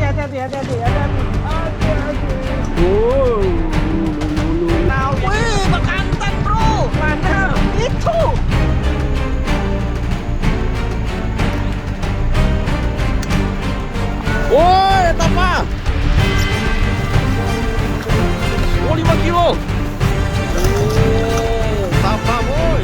hati-hati, hati-hati, hati-hati. Wih, bekantan bro. Mana? Itu. Woi, apa? Oh, 5 kilo. Oh, tapa boy.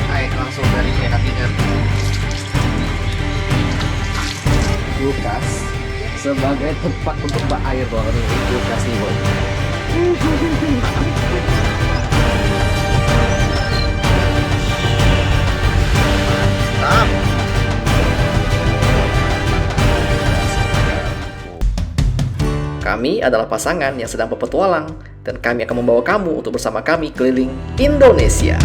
Air langsung dari kabinet. Kulkas sebagai tempat untuk bak air bawah ini kulkas nih boy. Kami adalah pasangan yang sedang berpetualang dan kami akan membawa kamu untuk bersama kami keliling Indonesia.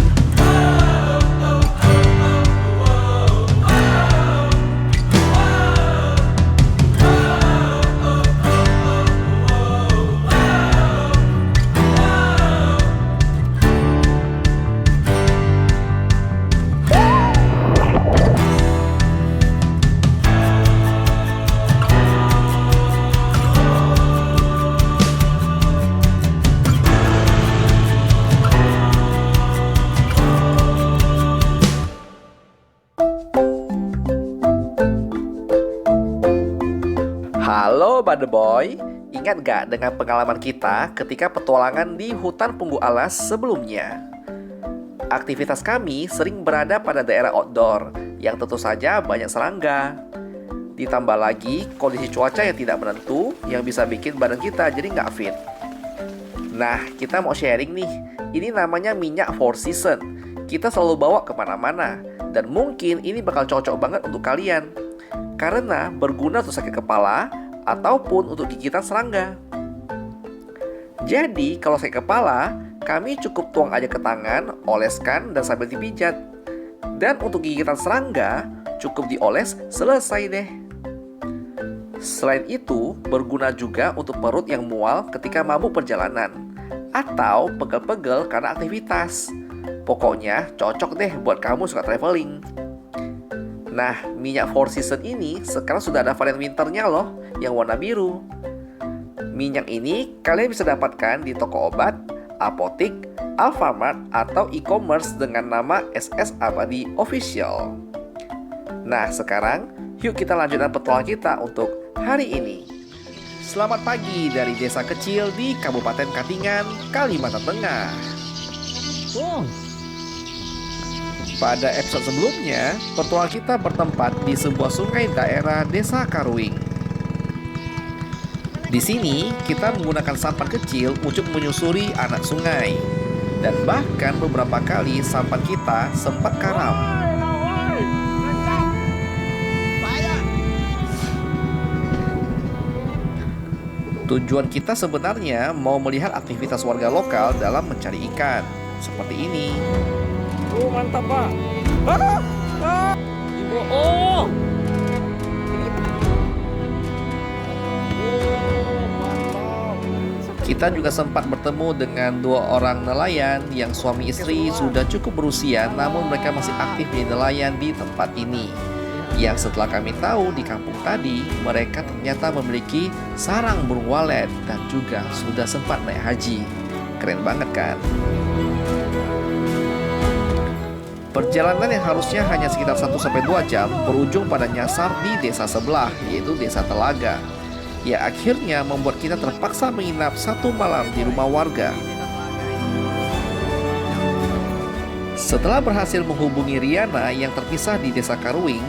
Halo Bade Boy, ingat gak dengan pengalaman kita ketika petualangan di hutan Punggu Alas sebelumnya? Aktivitas kami sering berada pada daerah outdoor yang tentu saja banyak serangga. Ditambah lagi kondisi cuaca yang tidak menentu yang bisa bikin badan kita jadi nggak fit. Nah, kita mau sharing nih, ini namanya minyak Four Seasons. Kita selalu bawa kemana-mana dan mungkin ini bakal cocok banget untuk kalian karena berguna untuk sakit kepala ataupun untuk gigitan serangga. Jadi kalau sakit kepala, kami cukup tuang aja ke tangan, oleskan dan sambil dipijat. Dan untuk gigitan serangga, cukup dioles, selesai deh. Selain itu, berguna juga untuk perut yang mual ketika mabuk perjalanan atau pegel-pegel karena aktivitas. Pokoknya cocok deh buat kamu suka traveling. Nah, minyak Four Seasons ini sekarang sudah ada varian winternya loh, yang warna biru. Minyak ini kalian bisa dapatkan di toko obat, apotik, Alfamart, atau e-commerce dengan nama SS Abadi Official. Nah, sekarang yuk kita lanjutkan petualangan kita untuk hari ini. Selamat pagi dari desa kecil di Kabupaten Katingan, Kalimantan Tengah. Pada episode sebelumnya, petualang kita bertempat di sebuah sungai daerah Desa Karuing. Di sini, kita menggunakan sampan kecil untuk menyusuri anak sungai. Dan bahkan beberapa kali sampan kita sempat karam. Tujuan kita sebenarnya mau melihat aktivitas warga lokal dalam mencari ikan. Seperti ini. Oh, mantap, Pak. Oh. Kita juga sempat bertemu dengan dua orang nelayan yang suami istri sudah cukup berusia, namun mereka masih aktif di nelayan di tempat ini. Yang setelah kami tahu di kampung tadi, mereka ternyata memiliki sarang burung walet dan juga sudah sempat naik haji. Keren banget kan? Perjalanan yang harusnya hanya sekitar 1-2 jam berujung pada nyasar di desa sebelah, yaitu Desa Telaga. Ya akhirnya membuat kita terpaksa menginap 1 malam di rumah warga. Setelah berhasil menghubungi Riana yang terpisah di Desa Karuing,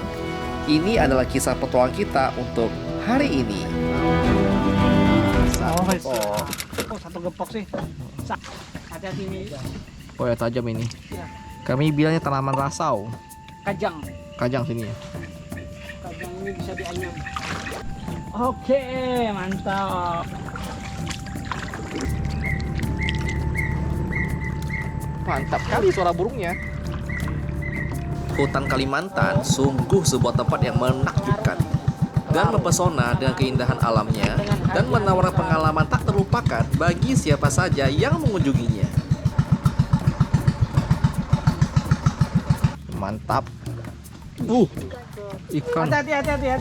ini adalah kisah petualang kita untuk hari ini. Oh, satu gepok sih. Hati-hati ini. Oh ya, tajam ini. Ya. Kami bilangnya tanaman rasau. Kajang. Kajang sini ya. Kajang ini bisa dianyam. Oke, mantap. Mantap kali suara burungnya. Hutan Kalimantan sungguh sebuah tempat yang menakjubkan. dan mempesona dengan keindahan alamnya dan menawarkan pengalaman tak terlupakan bagi siapa saja yang mengunjunginya. Mantap. Ikan. Hati-hati.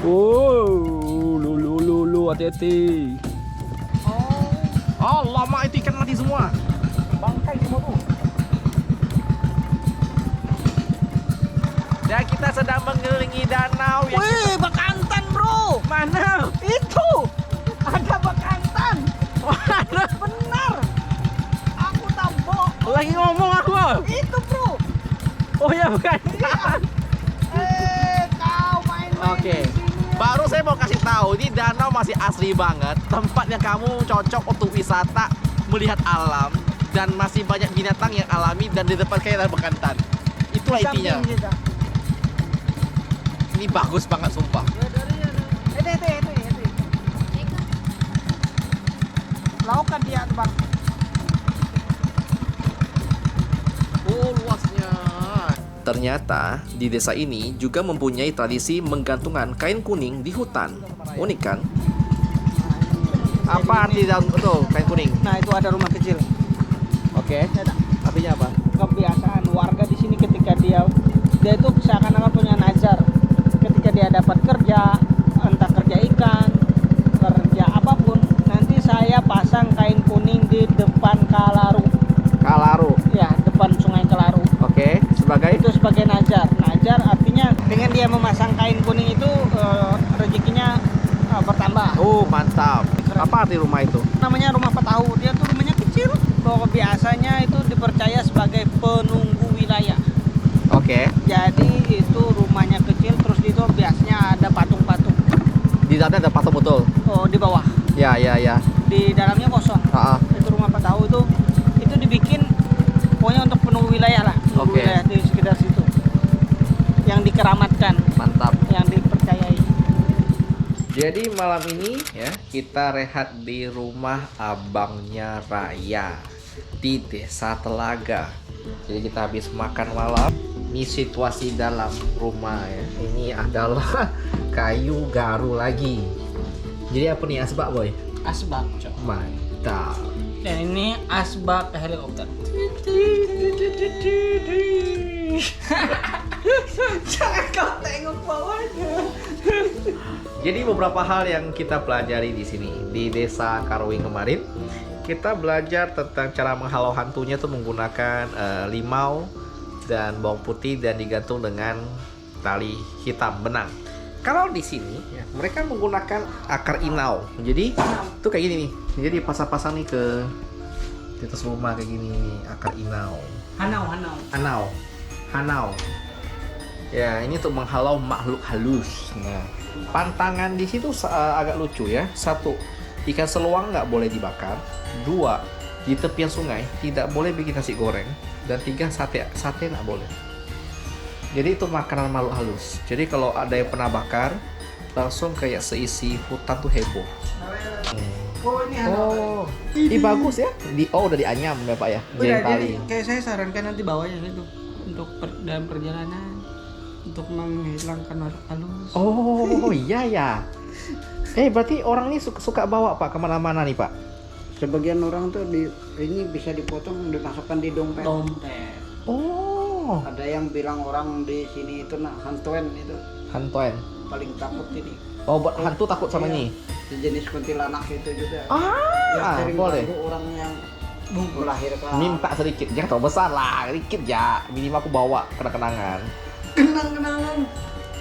Oh, lu, hati-hati. Oh, lama itu ikan mati semua. Bangkai semua tuh. Dan kita sedang mengelilingi danau yang Wih, bekantan bro. Mana? Itu ada bekantan. Mana? Benar. Aku tabok. Lagi ngomong aku. Itu bro. Oh ya bukan. Kau main-main Oke. di sini. baru saya mau kasih tahu, ini danau masih asli banget. Tempat yang kamu cocok untuk wisata, melihat alam, dan masih banyak binatang yang alami, dan di depan kayak ada bekantan. Itulah intinya. Samping kita. Ini bagus banget sumpah. Itu. Laukan dia tuh bang. Oh, luasnya. Ternyata di desa ini juga mempunyai tradisi menggantungkan kain kuning di hutan. Unik kan? Apa arti dalam itu kain kuning? Nah itu ada rumah kecil. Oke. Artinya apa? Kebiasaan warga di sini ketika dia itu seakan-akan punya nazar. Ketika dia dapat kerja, entah kerja ikan, kerja apapun, nanti saya pasang kain kuning di depan Kalaru. Kalaru. Ya, depan Sungai Kalaru. Oke. Sebagai Itu sebagai nazar. Nazar artinya dengan dia memasang kain kuning itu rezekinya bertambah. Oh, mantap. Apa arti rumah itu? Namanya rumah petahu. Dia tuh rumahnya kecil. Bahwa biasanya itu dipercaya sebagai penunggu wilayah. Oke. Jadi itu rumahnya kecil, terus itu biasanya ada patung-patung. Di dalamnya ada patung betul. Oh, di bawah. Ya. Di dalamnya kosong. Itu rumah petahu itu dibikin pokoknya untuk penunggu wilayah lah. Penunggu Oke. wilayah di sekitar situ. Yang dikeramatkan, Mantap. yang dipercayai. Jadi malam ini ya kita rehat di rumah abangnya Raya di Desa Telaga. Jadi kita habis makan malam. Ini situasi dalam rumah ya. Ini adalah kayu garu lagi. Jadi apa nih asbak boy? Asbak, Cok. Mantap. Dan ini asbak helikopter. Jangan kau tengok bawahnya. Jadi beberapa hal yang kita pelajari di sini di Desa Karwing kemarin, kita belajar tentang cara menghalau hantunya tuh menggunakan limau dan bawang putih dan digantung dengan tali hitam benang. Kalau di sini ya, mereka menggunakan akar inau. Jadi tuh kayak gini nih. Jadi pasang-pasang nih ke di atas rumah kayak gini nih, akar inau. Hanau. Ya, ini untuk menghalau makhluk halus. Nah, pantangan di situ agak lucu ya. 1, ikan seluang nggak boleh dibakar. 2, di tepian sungai tidak boleh bikin nasi goreng. Dan 3, sate nggak boleh. Jadi itu makanan makhluk halus. Jadi kalau ada yang pernah bakar, langsung kayak seisi hutan tuh heboh. Oh, ini Oh, ini bagus ya. Udah dianyam ya Pak ya. Udah, Jadi tali. jadi kayak saya sarankan nanti bawanya itu untuk dalam perjalanan untuk menghilangkan makhluk halus. Oh iya ya. Berarti orang ini suka bawa Pak kemana-mana nih Pak? Sebagian orang tuh ini bisa dipotong dimasukkan di dompet. Dompet. Oh, Ada yang bilang orang di sini itu hantuan itu hantuan. paling takut ini. Oh, buat hantu takut sama Iya. ini. Sejenis kuntilanak itu juga. Yang Ah, sering boleh. ganggu orang yang melahirkan. Minta sedikit, jangan terlalu besar lah, sedikit ya. Minimal aku bawa kenang-kenangan. Kenang-kenangan.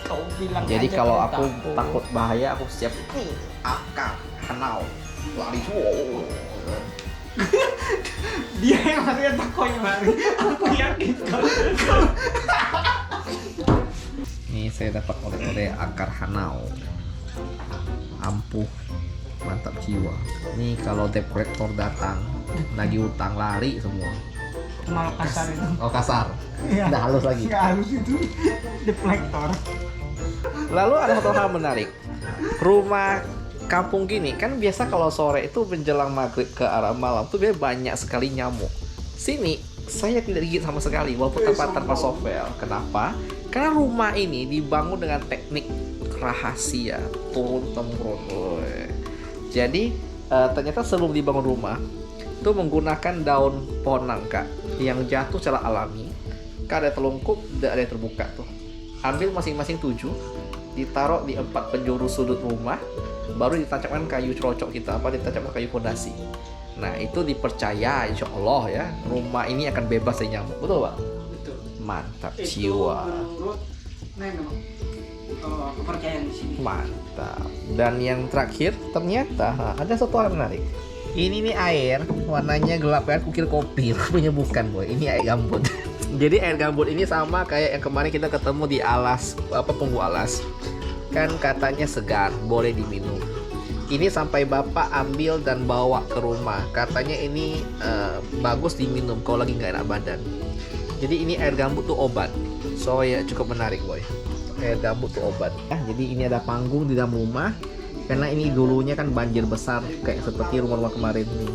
Kau bilang Jadi aja kalau kau aku takut takut. bahaya, aku siap nih akar hanau. Lari wow. Dia yang lari takutnya lari. Aku yakin kau. Nih saya dapat oleh-oleh akar hanau. Ampuh, mantap jiwa. Nih kalau debt collector datang, lagi utang lari semua. Malah kasar itu. Oh kasar, Iya. udah halus lagi. Nggak halus itu deflektor. Lalu ada satu hal menarik. Rumah kampung gini kan biasa kalau sore itu menjelang maghrib ke arah malam tuh biasanya banyak sekali nyamuk. Sini saya tidak digigit sama sekali walaupun tanpa software. Kenapa? Karena rumah ini dibangun dengan teknik rahasia turun-temurun. Jadi ternyata sebelum dibangun rumah itu menggunakan daun pohon nangka yang jatuh secara alami. Kan ada telungkup dan ada yang terbuka tuh. Ambil masing-masing 7, ditaruh di 4 penjuru sudut rumah, baru ditancapkan kayu cerocok kita, ditancapkan kayu fondasi. Nah itu dipercaya insya Allah ya rumah ini akan bebas dari nyamuk. Betul Pak? Betul. Mantap Itu jiwa. menurut kepercayaan di sini. Mantap. Dan yang terakhir ternyata ada satu hal menarik. Ini nih air warnanya gelap kan, kukira kopi, rupanya bukan boy. Ini air gambut. Jadi air gambut ini sama kayak yang kemarin kita ketemu di alas Punggu Alas. Kan katanya segar, boleh diminum. Ini sampai bapak ambil dan bawa ke rumah. Katanya ini bagus diminum kalau lagi nggak enak badan. Jadi ini air gambut tuh obat. So ya cukup menarik boy. Air gambut tuh obat. Jadi ini ada panggung di dalam rumah. Karena ini dulunya kan banjir besar kayak seperti rumah-rumah kemarin nih.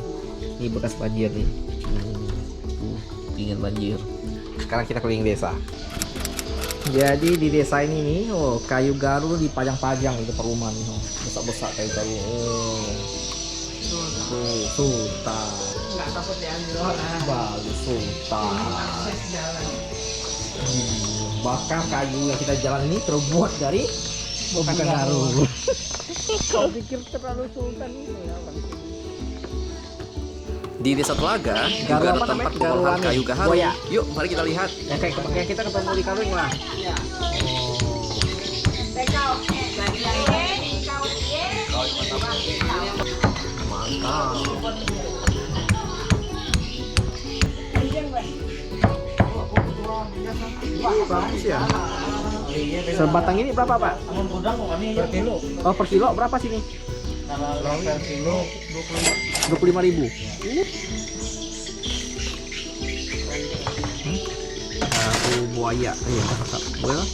Ini bekas banjir nih. Tuh, pingin banjir. Sekarang kita keliling desa. Jadi di desa ini nih, kayu garu dipajang-pajang di depan rumah nih, besar-besar kayu garu. Tuh, sultan. Nggak takut diambil orang. Bagus sultan. Akses jalan. Bahkan kayu yang kita jalan ini terbuat dari bukan garu. Kau pikir terlalu sultan itu ya Bang? Di desa Telaga juga Garu ada apa tempat namanya? pengolahan Garu kayu gaharu. Boya. Yuk, mari kita lihat. Ya kayak kita ketemu di Kaluing lah. Iya. Mantap. Bagus ya. Sebatang ini berapa Pak? Per kilo. Oh per kilo berapa sini? Per kilo 25.000. Aku buaya. Iya, boleh lah.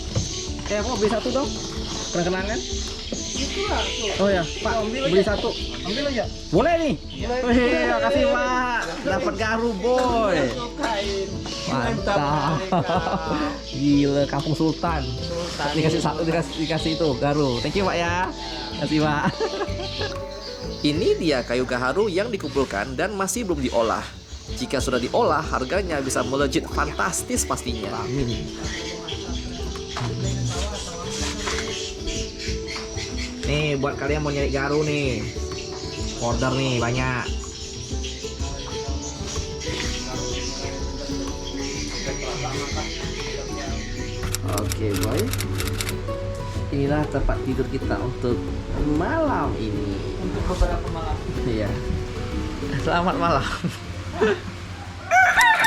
Mau beli satu dong? Kenang-kenangan? Oh ya, Pak, beli satu. Ambil aja. Boleh nih. Wih, makasih Pak. Dapat garu boy. Mantap. Gila, Kampung Sultan. Dikasih satu, dikasih itu garu. Thank you Pak ya. Kasih Pak. Ini dia kayu gaharu yang dikumpulkan dan masih belum diolah. Jika sudah diolah, harganya bisa melejit fantastis pastinya. Amin. Nih buat kalian mau nyari garu nih, order nih banyak. Oke boy, inilah tempat tidur kita untuk malam ini. Untuk beberapa malam. Iya. Selamat malam.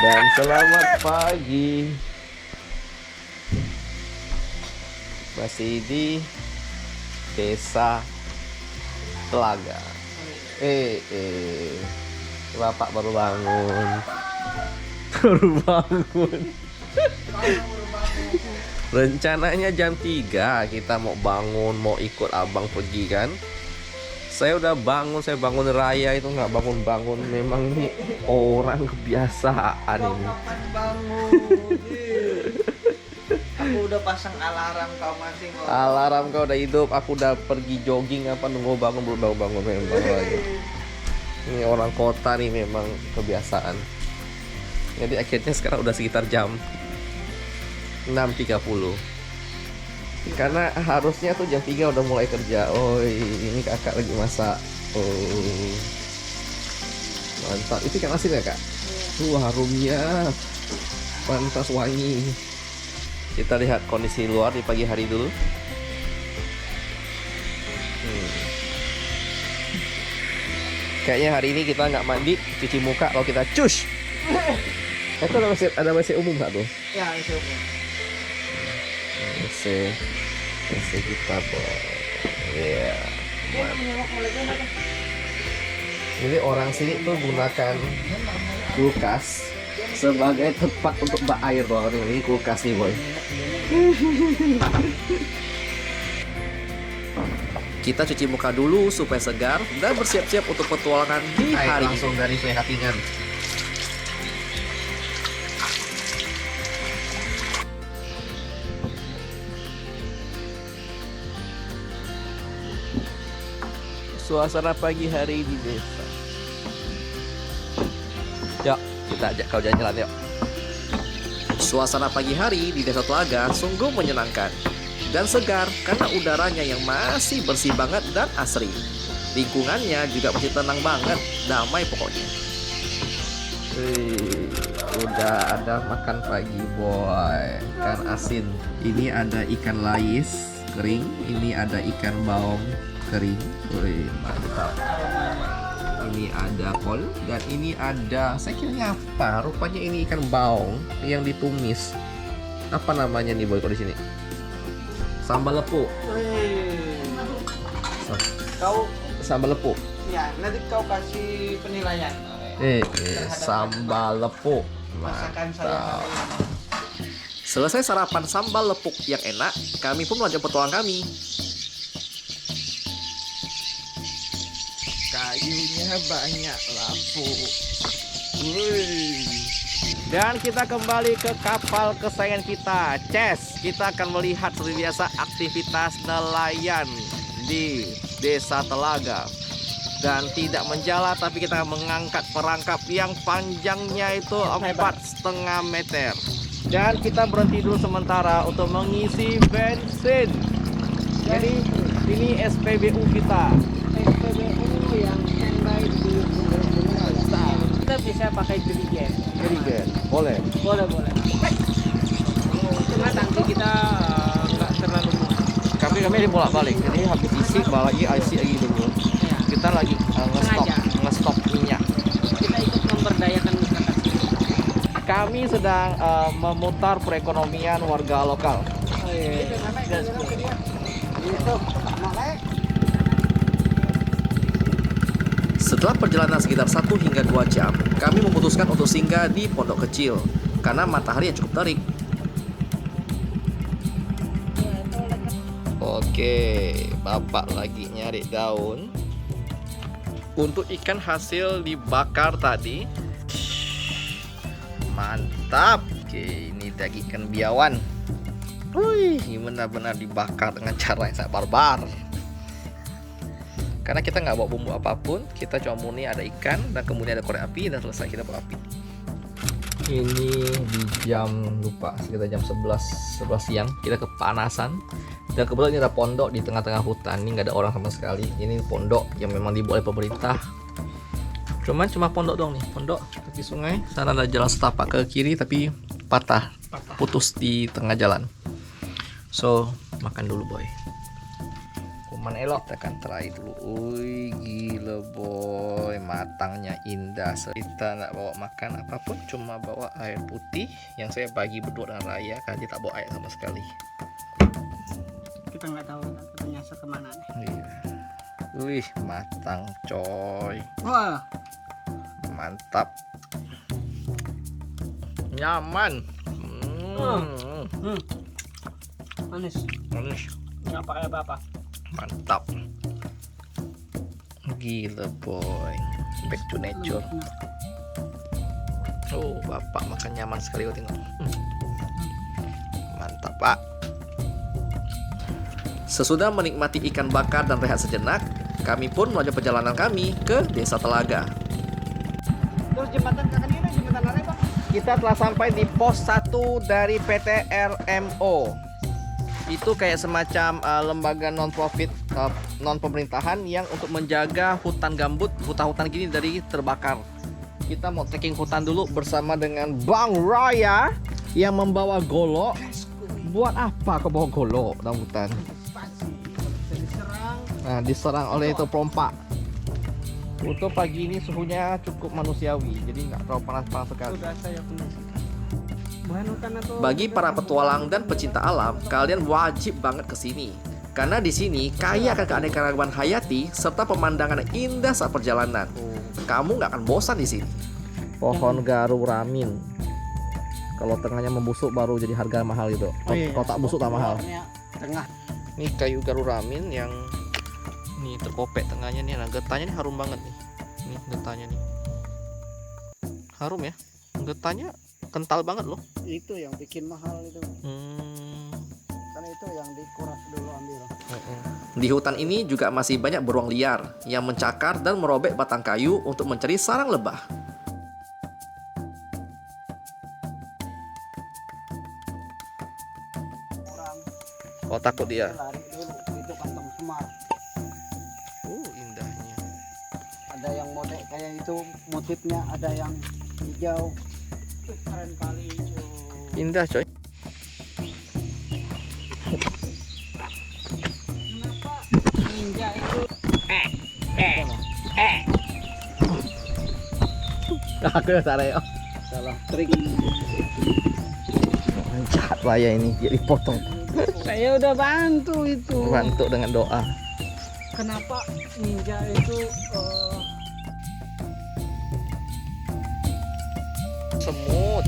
Dan selamat pagi. Masih di Desa Telaga. Bapak baru bangun. Baru bangun. Rencananya jam 3 kita mau bangun, mau ikut abang pergi kan. Saya udah bangun, saya bangun raya itu nggak bangun-bangun. Memang ini orang kebiasaan ini. Kapan bangun? Aku udah pasang alarm, kau masih ngomong. Alarm kau udah hidup, aku udah pergi jogging apa nunggu bangun belum bangun memang lagi. Ini orang kota nih memang kebiasaan. Jadi akhirnya sekarang udah sekitar jam 6.30. Karena harusnya tuh jam 3 udah mulai kerja. Oh ini kakak lagi masak. Oh mantap. Itu ikan asin ya kak? Harumnya pantas wangi. Kita lihat kondisi luar di pagi hari dulu. Kayaknya hari ini kita nggak mandi, cuci muka kalau kita cus. Itu ada WC umum nggak tuh? Ya, itu. WC kita boy. Iya. Jadi orang sini tuh gunakan kulkas sebagai tempat untuk bak air doang. Ini kulkas nih boy. Kita cuci muka dulu supaya segar dan bersiap-siap untuk petualangan di hari langsung dari Sungai Katingan. suasana pagi hari di desa. Yuk, kita ajak kau jalan-jalan yuk. Suasana pagi hari di Desa Telaga sungguh menyenangkan dan segar karena udaranya yang masih bersih banget dan asri. Lingkungannya juga masih tenang banget, damai pokoknya. Udah ada makan pagi boy, ikan asin. Ini ada ikan lais kering, ini ada ikan baung kering. Wih, mantap. Ini ada kol dan ini ada, saya kira ini apa? Rupanya ini ikan baung yang ditumis. Apa namanya nih boy kalau di sini? Sambal lepuk. Kau Sambal lepuk. ya nanti kau kasih penilaian. Sambal lepuk. Masakan saya hari ini. Selesai sarapan sambal lepuk yang enak, kami pun melanjutkan petualang kami. Kayunya banyak lapuk. Dan kita kembali ke kapal kesayangan kita, Ces. Kita akan melihat seperti biasa aktivitas nelayan di Desa Telaga. Dan tidak menjala, tapi kita akan mengangkat perangkap yang panjangnya itu 4,5 meter. Dan kita berhenti dulu sementara untuk mengisi bensin. Jadi ini SPBU kita. SPBU yang standby di Kita bisa pakai jerigen. Jerigen, boleh. Boleh. Cuma tangki kita nggak terlalu muat. Kami bolak-balik. Jadi habis isi lagi dulu. Ya. Kita lagi ngestop minyak. Kita ikut memberdayakan masyarakat. Kami sedang memutar perekonomian warga lokal. Setelah perjalanan sekitar 1 hingga 2 jam, kami memutuskan untuk singgah di pondok kecil karena matahari yang cukup terik. Oke, Bapak lagi nyari daun untuk ikan hasil dibakar tadi. Mantap. Oke, ini daging ikan biawan. Wih, ini benar-benar dibakar dengan cara yang sangat barbar. Karena kita nggak bawa bumbu apapun, kita cuma murni ada ikan dan kemudian ada korek api dan selesai kita bawa api. Ini di sekitar jam 11 siang kita kepanasan. Dan kebetulan ini ada pondok di tengah-tengah hutan, ini nggak ada orang sama sekali. Ini pondok yang memang dibuat oleh pemerintah. Cuma pondok dong nih, pondok tepi sungai. Sana ada jalan setapak ke kiri tapi patah, putus di tengah jalan. So makan dulu boy. Kuman elok, kita akan try dulu. Wih, gila boy, matangnya indah. Kita nggak bawa makan apapun, cuma bawa air putih yang saya bagi berdua dengan Raya karena dia tak bawa air sama sekali. Kita nggak tahu katanya kemana nih. Iya. Wih, matang coy. Wah, Mantap. Nyaman. manis. Manis. Nggak pakai apa-apa. Mantap. Gila boy. Back to nature. Oh, Bapak makan nyaman sekali, kau tengok. Mantap, Pak. Sesudah menikmati ikan bakar dan rehat sejenak, kami pun melanjutkan perjalanan kami ke Desa Telaga. Terus jembatan kakak ini jembatan apa, Bang? Kita telah sampai di pos 1 dari PT RMO. Itu kayak semacam lembaga non-profit, non-pemerintahan yang untuk menjaga hutan gambut, hutan-hutan gini dari terbakar. Kita mau trekking hutan dulu bersama dengan Bang Raya yang membawa golok. Buat apa kau bawa golok dalam hutan? Nah, diserang oleh itu perompak. Untuk pagi ini suhunya cukup manusiawi, jadi nggak terlalu panas-panas sekali. Sudah saya penuh. Bahan hutan atau Bagi para petualang dan pecinta alam, kalian wajib banget ke sini. Karena di sini kaya akan keanekaragaman hayati serta pemandangan yang indah saat perjalanan. Kamu nggak akan bosan di sini. Pohon garu ramin. Kalau tengahnya membusuk baru jadi harga mahal gitu. Kalau tak busuk tak mahal. tengah. Ini kayu garu ramin yang nih terkopek tengahnya nih. Nah, getahnya nih harum banget nih. Nih getahnya nih. Harum ya. Getahnya kental banget loh. Itu yang bikin mahal itu. Hmm. Kan itu yang dikuras dulu ambil. Di hutan ini juga masih banyak beruang liar yang mencakar dan merobek batang kayu untuk mencari sarang lebah. Orang Oh, takut dia. lari dulu itu kantong semar. Indahnya. Ada yang model kayak itu motifnya, ada yang hijau. Keren kali hijau. Indah, coy. Kenapa ninja itu Aku tarik. Salah trik. Jahat bahaya ini, dia dipotong. saya udah bantu itu. Bantu dengan doa. Kenapa ninja itu Semut.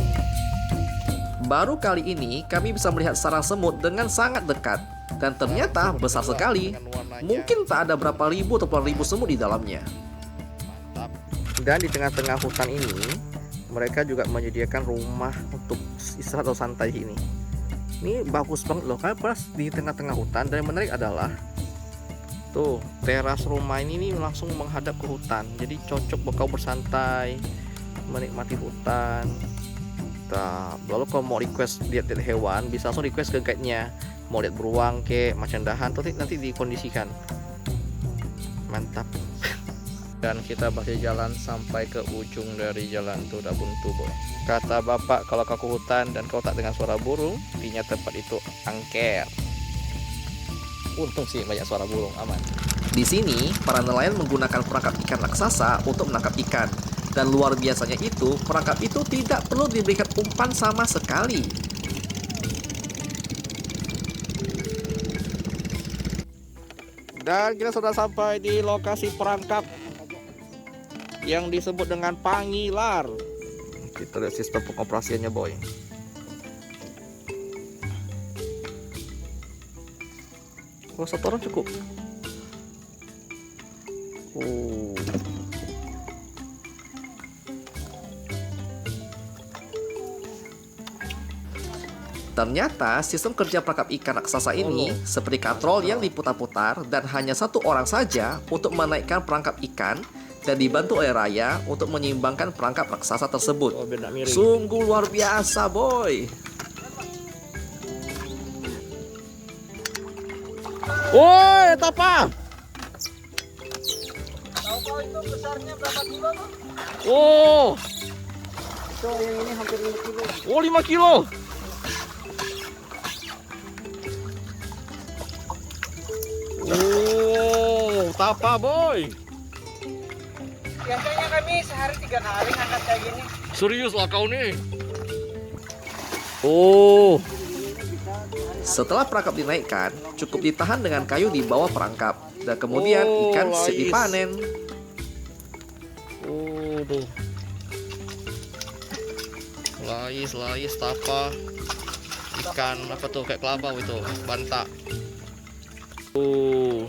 Baru kali ini kami bisa melihat sarang semut dengan sangat dekat. Dan ternyata besar sekali. Mungkin tak ada berapa ribu atau puluhan ribu semut di dalamnya. Dan di tengah-tengah hutan ini, mereka juga menyediakan rumah untuk istirahat atau santai ini. Ini bagus banget loh, karena pas di tengah-tengah hutan. Dan yang menarik adalah tuh, teras rumah ini langsung menghadap ke hutan. Jadi cocok buat kau bersantai, menikmati hutan. Nah, lalu kalau mau request lihat-lihat hewan, bisa langsung request ke guide-nya. Mau lihat beruang ke macan dahan, nanti dikondisikan. Mantap. Dan kita masih jalan sampai ke ujung dari jalan tuh, udah buntu boy. Kata bapak, kalau kau ke hutan dan kau tak dengar suara burung, artinya tempat itu angker. Untung sih banyak suara burung, aman. Di sini, para nelayan menggunakan perangkap ikan raksasa untuk menangkap ikan. Dan luar biasanya itu, perangkap itu tidak perlu diberikan umpan sama sekali. Dan kita sudah sampai di lokasi perangkap yang disebut dengan pangilar. Kita lihat sistem pengoperasiannya boy. Oh, satu orang cukup. Ternyata sistem kerja perangkap ikan raksasa ini seperti katrol yang diputar-putar dan hanya satu orang saja untuk menaikkan perangkap ikan dan dibantu oleh raya untuk menyeimbangkan perangkap raksasa tersebut. Sungguh luar biasa boy. Woi, tapa. tahu kau itu besarnya berapa kilo tuh? Oh, So yang ini hampir 5 kilo. oh 5 kilo. Oh, tapa boy. Biasanya kami sehari 3 kali angkat kayak gini. Serius lah kau nih. Oh. Setelah perangkap dinaikkan, cukup ditahan dengan kayu di bawah perangkap dan kemudian ikan siap dipanen. Oh, tuh. Lais, tapa. Ikan apa tuh kayak kelapa itu, bantak. Oh.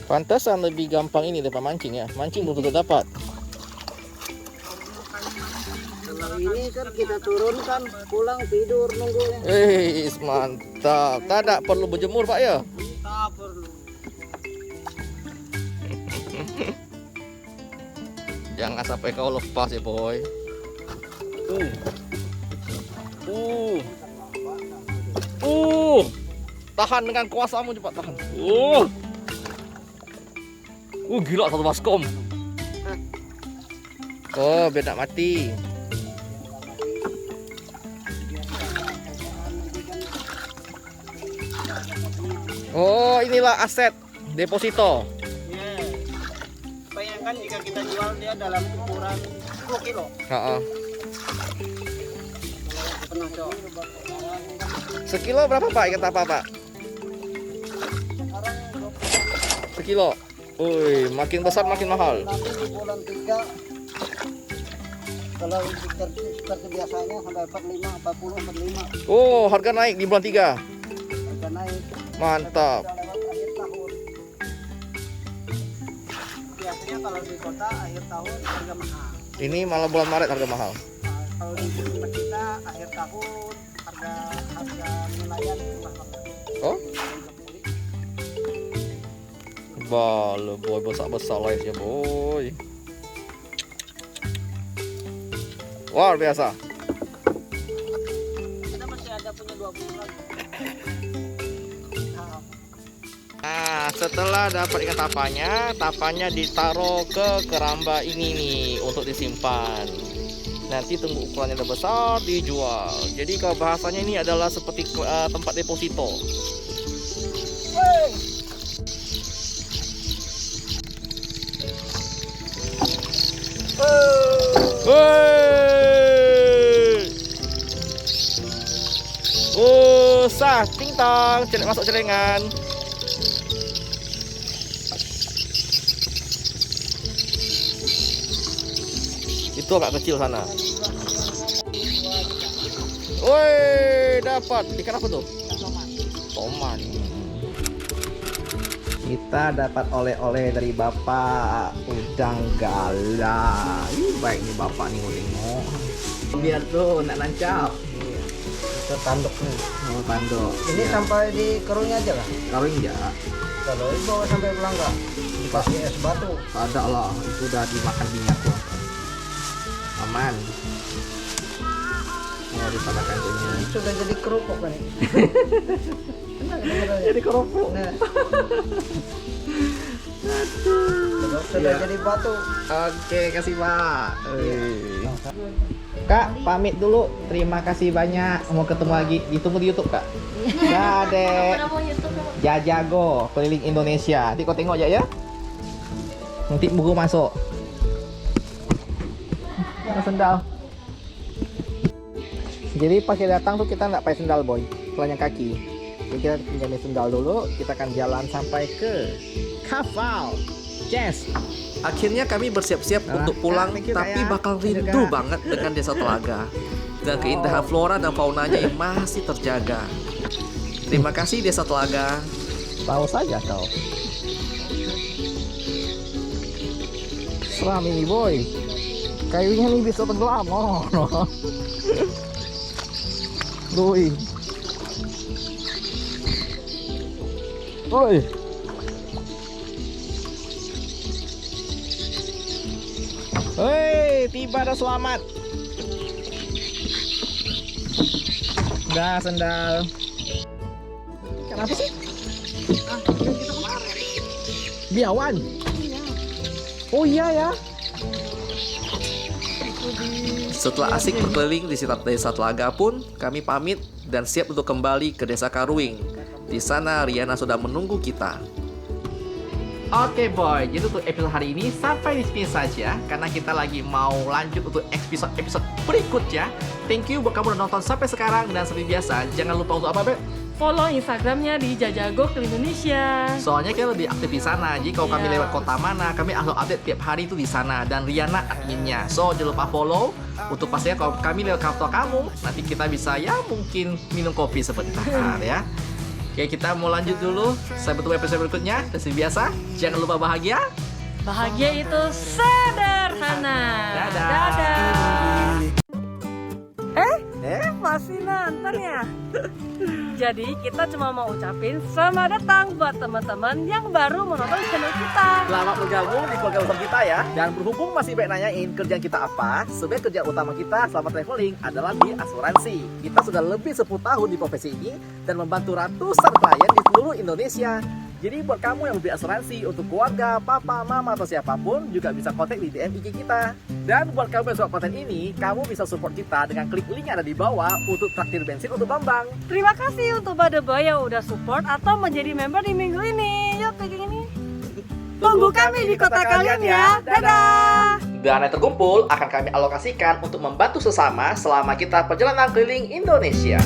Pantasan lebih gampang ini daripada mancing ya. Mancing belum tentu dapat. Kalau ini kan kita turunkan, pulang tidur nungguin. Mantap. Tak perlu berjemur Pak ya? Tak perlu. Jangan sampai kau lepas ya boy. Tahan dengan kuasamu, cepat tahan. Gila satu baskom. Oh, biar tak mati. Oh, inilah aset deposito. Yes. Bayangkan jika kita jual dia dalam ukuran 10 kilo. Pernah coba. Sekilo berapa Pak ikan tapa Pak? Sekilo. Wih, makin besar makin mahal. Nanti di bulan 3 kalau seperti biasanya sampai 45, 40, 45 Oh, harga naik di bulan 3. harga naik. Mantap. Sudah lewat akhir tahun. Biasanya kalau di kota akhir tahun harga mahal. Ini malah bulan Maret harga mahal. Kalau di tempat kita ada akhir tahun harga nelayan mahal. Oh? Balo boy, besar-besar lah ya boy. Luar biasa. Kita masih ada punya 2 bulan. Nah, setelah dapat ikan tapanya ditaruh ke keramba ini nih untuk disimpan. Nanti tunggu ukurannya udah besar dijual. Jadi kalau bahasanya ini adalah seperti tempat deposito. Sah, pingtang, masuk celengan. Itu agak kecil sana. Woi, dapat ikan apa tuh? Toman. Kita dapat oleh-oleh dari Bapak udang galah. Ih, baik nih Bapak nih tengok. Biar tuh nak nancap. Itu tanduknya. Oh, tanduk. Ini sampai di kerungnya aja lah. Kawin ya? Kalau ini bawa sampai pulang nggak? Dikasih es batu. Ada lah, itu udah dimakan minyak kok. Aman. Oh, dipakai punya. Sudah jadi kerupuk kan ini. Jadi kerupuk. Nah. Sudah Iya. jadi batu. Oke, kasih Pak. Kak, pamit dulu. Terima kasih banyak. Mau ketemu lagi. Ditunggu di YouTube, Kak. Dade. Jajago keliling Indonesia. Nanti kau tengok aja ya. Nanti buku masuk. Mana sendal? Jadi pas kita datang tuh kita nggak pakai sendal boy, telanjang kaki. Jadi kita pinjamin sendal dulu. Kita akan jalan sampai ke Kafal. Yes. Akhirnya kami bersiap-siap untuk pulang, tapi bakal rindu banget dengan Desa Telaga dan keindahan flora dan faunanya yang masih terjaga. Terima kasih Desa Telaga. Tahu saja kau. Seram ini boy. Kayunya nih bisa tenggelam. Oh. Doi. Oi. Hei, tiba dah selamat. Dah sendal. Kenapa sih? Biawan. Oh iya ya. Setelah asik berkeliling di sekitar Desa Telaga pun, kami pamit dan siap untuk kembali ke Desa Karuing. Di sana Riana sudah menunggu kita. Oke boy, jadi untuk episode hari ini sampai di sini saja karena kita lagi mau lanjut untuk episode berikutnya. Thank you buat kamu udah nonton sampai sekarang dan seperti biasa jangan lupa untuk apa, Beb? Follow Instagramnya di Jajago ke Indonesia. Soalnya kita lebih aktif di sana. Jadi kalau kami Iya. lewat kota mana, kami update tiap hari itu di sana dan Riana adminnya. So jangan lupa follow untuk pastinya kalau kami lewat kantor kamu, nanti kita bisa ya mungkin minum kopi sebentar ya. Oke, kita mau lanjut dulu. Sampai bertemu episode berikutnya. Dan seperti biasa, jangan lupa bahagia. Bahagia itu sederhana. Dadah. Masih nonton ya? Jadi kita cuma mau ucapin selamat datang buat teman-teman yang baru menonton channel kita. Selamat bergabung di keluarga besar kita ya. Dan berhubung masih banyak nanyain kerjaan kita apa, sebenarnya kerjaan utama kita selama traveling adalah di asuransi. Kita sudah lebih 10 tahun di profesi ini dan membantu ratusan klien di seluruh Indonesia. Jadi buat kamu yang membeli asuransi untuk keluarga, papa, mama, atau siapapun juga bisa kontak di DM IG kita. Dan buat kamu yang suka konten ini, kamu bisa support kita dengan klik link yang ada di bawah untuk traktir bensin untuk Bambang. Terima kasih untuk Bade Boy yang udah support atau menjadi member di minggu ini. Yuk kayak gini. Tunggu kami di kota kalian ya. Dadah. Dana yang terkumpul akan kami alokasikan untuk membantu sesama selama kita perjalanan keliling Indonesia.